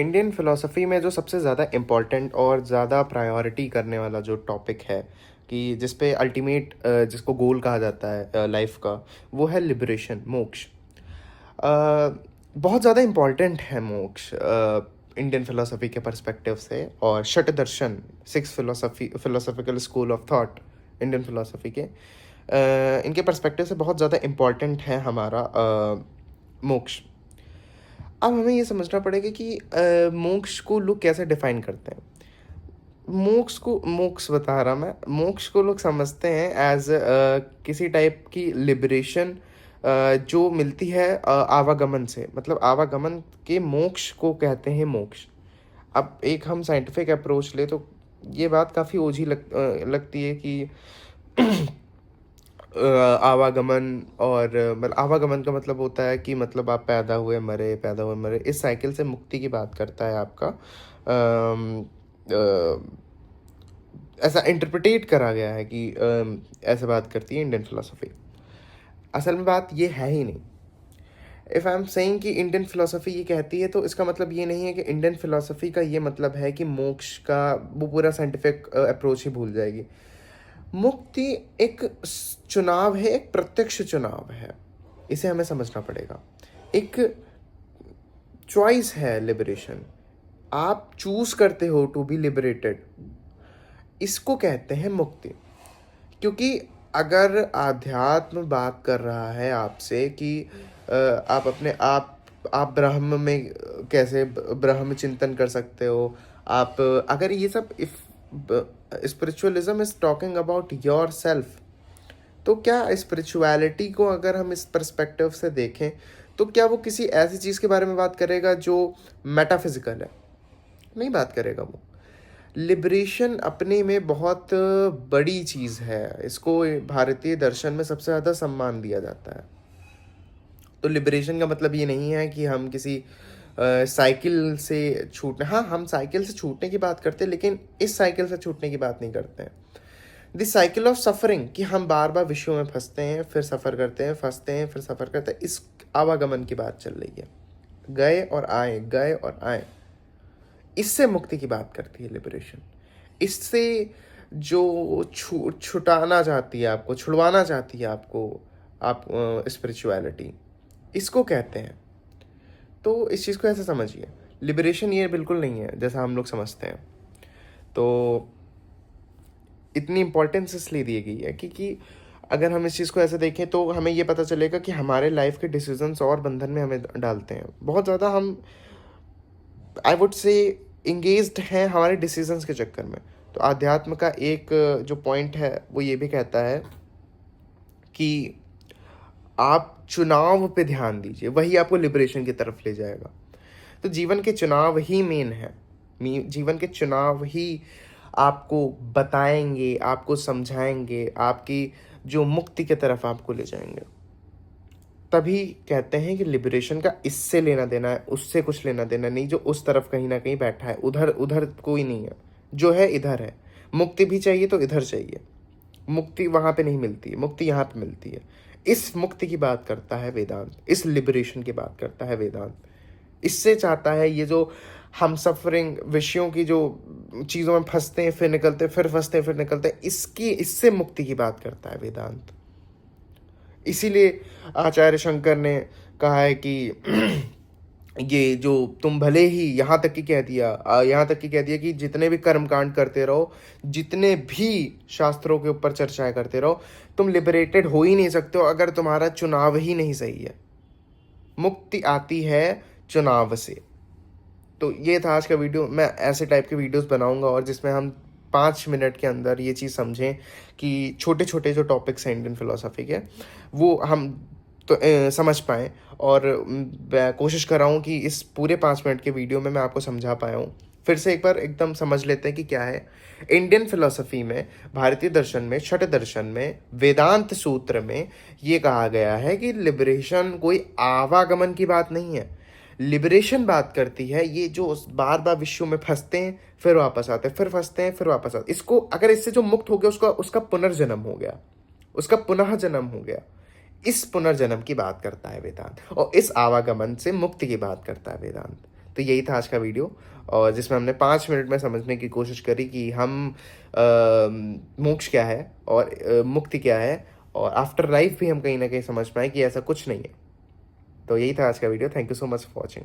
Indian philosophy में जो सबसे ज़्यादा इम्पोर्टेंट और ज़्यादा प्रायोरिटी करने वाला जो टॉपिक है कि जिस पे अल्टीमेट जिसको गोल कहा जाता है लाइफ का, वो है लिबरेशन, मोक्ष। बहुत ज़्यादा इम्पोर्टेंट है मोक्ष इंडियन फिलोसफी के पर्सपेक्टिव से। और shut Darshan, six philosophical school of thought Indian philosophy के, इनके पर्सपेक्टिव से बहुत ज़्यादा इम्पोर्टेंट है हमारा मोक्ष। अब हमें ये समझना पड़ेगा कि मोक्ष को लोग कैसे डिफाइन करते हैं। मोक्ष बता रहा मैं, मोक्ष को लोग समझते हैं एज किसी टाइप की लिबरेशन जो मिलती है आवागमन से। मतलब आवागमन के मोक्ष को कहते हैं मोक्ष। अब एक हम साइंटिफिक अप्रोच ले तो ये बात काफ़ी ओझी लगती है कि आवागमन। और मतलब आवागमन का मतलब होता है कि मतलब आप पैदा हुए मरे, पैदा हुए मरे, इस साइकिल से मुक्ति की बात करता है आपका। ऐसा इंटरप्रिटेट करा गया है कि ऐसे बात करती है इंडियन फिलोसफी। असल में बात ये है ही नहीं। इफ़ आई एम सेइंग कि इंडियन फिलोसफी ये कहती है तो इसका मतलब ये नहीं है कि इंडियन फिलोसफी का ये मतलब है कि मोक्ष का वो पूरा साइंटिफिक अप्रोच ही भूल जाएगी। मुक्ति एक चुनाव है, एक प्रत्यक्ष चुनाव है, इसे हमें समझना पड़ेगा। एक चॉइस है लिबरेशन, आप चूज करते हो टू बी लिबरेटेड, इसको कहते हैं मुक्ति। क्योंकि अगर आध्यात्म बात कर रहा है आपसे कि आप अपने आप ब्रह्म में कैसे ब्रह्म चिंतन कर सकते हो, आप अगर ये सब if spiritualism is talking about your self, तो क्या स्पिरिचुअलिटी को अगर हम इस पर्सपेक्टिव से देखें तो क्या वो किसी ऐसी चीज़ के बारे में बात करेगा जो मेटाफिजिकल है? नहीं बात करेगा वो। लिबरेशन अपने में बहुत बड़ी चीज़ है, इसको भारतीय दर्शन में सबसे ज़्यादा सम्मान दिया जाता है। तो लिबरेशन का मतलब ये नहीं है कि हम किसी साइकिल से छूटने, हाँ हम साइकिल से छूटने की बात करते हैं, लेकिन इस साइकिल से छूटने की बात नहीं करते हैं। दिस साइकिल ऑफ सफरिंग, कि हम बार बार विषयों में फंसते हैं, फिर सफ़र करते हैं, फंसते हैं, फिर सफ़र करते हैं, इस आवागमन की बात चल रही है। गए और आए, गए और आए, इससे मुक्ति की बात करती है लिबरेशन। इससे जो छुटाना चाहती है आपको, छुड़वाना चाहती है आपको, आप स्पिरिचुअलिटी, इसको कहते हैं। तो इस चीज़ को ऐसे समझिए, लिबरेशन ये बिल्कुल नहीं है जैसा हम लोग समझते हैं। तो इतनी इम्पोर्टेंस इसलिए दी गई है क्योंकि अगर हम इस चीज़ को ऐसे देखें तो हमें ये पता चलेगा कि हमारे लाइफ के डिसीजंस और बंधन में हमें डालते हैं। बहुत ज़्यादा हम, आई वुड से, इंगेज्ड हैं हमारे डिसीजंस के चक्कर में। तो आध्यात्म का एक जो पॉइंट है वो ये भी कहता है कि आप चुनाव पे ध्यान दीजिए, वही आपको लिबरेशन की तरफ ले जाएगा। तो जीवन के चुनाव ही मेन है, जीवन के चुनाव ही आपको बताएंगे, आपको समझाएंगे, आपकी जो मुक्ति की तरफ आपको ले जाएंगे। तभी कहते हैं कि लिबरेशन का इससे लेना देना है, उससे कुछ लेना देना नहीं। जो उस तरफ कहीं ना कहीं बैठा है, उधर उधर कोई नहीं है, जो है इधर है। मुक्ति भी चाहिए तो इधर चाहिए, मुक्ति वहाँ पे नहीं मिलती है, मुक्ति यहाँ पे मिलती है। इस मुक्ति की बात करता है वेदांत, इस लिबरेशन की बात करता है वेदांत। इससे चाहता है ये जो हम सफरिंग विषयों की जो चीज़ों में फंसते हैं फिर निकलते हैं, फिर फंसते हैं फिर निकलते हैं, इससे मुक्ति की बात करता है वेदांत। इसीलिए आचार्य शंकर ने कहा है कि ये जो तुम भले ही यहाँ तक की कह दिया कि जितने भी कर्म कांड करते रहो, जितने भी शास्त्रों के ऊपर चर्चाएं करते रहो, तुम लिबरेटेड हो ही नहीं सकते हो अगर तुम्हारा चुनाव ही नहीं सही है। मुक्ति आती है चुनाव से। तो ये था आज का वीडियो। मैं ऐसे टाइप के वीडियोस बनाऊंगा और जिसमें हम 5 मिनट के अंदर ये चीज़ समझें कि छोटे छोटे जो टॉपिक्स हैं इंडियन फिलोसफी के, वो हम तो समझ पाएँ। और मैं कोशिश कर रहा हूँ कि इस पूरे 5 मिनट के वीडियो में मैं आपको समझा पाया हूँ। फिर से एक बार एकदम समझ लेते हैं कि क्या है इंडियन फिलोसफी में, भारतीय दर्शन में, छठ दर्शन में, वेदांत सूत्र में ये कहा गया है कि लिबरेशन कोई आवागमन की बात नहीं है। लिबरेशन बात करती है ये जो बार बार विश्व में फंसते हैं फिर वापस आते हैं, फिर फंसते हैं फिर वापस आते हैं, इसको अगर इससे जो मुक्त हो गया उसका पुनर्जन्म हो गया, उसका पुनः जन्म हो गया। इस पुनर्जन्म की बात करता है वेदांत, और इस आवागमन से मुक्ति की बात करता है वेदांत। तो यही था आज का वीडियो, और जिसमें हमने 5 मिनट में समझने की कोशिश करी कि हम मोक्ष क्या है और मुक्ति क्या है, और आफ्टर लाइफ भी हम कहीं ना कहीं समझ पाए कि ऐसा कुछ नहीं है। तो यही था आज का video. Thank you so much for watching.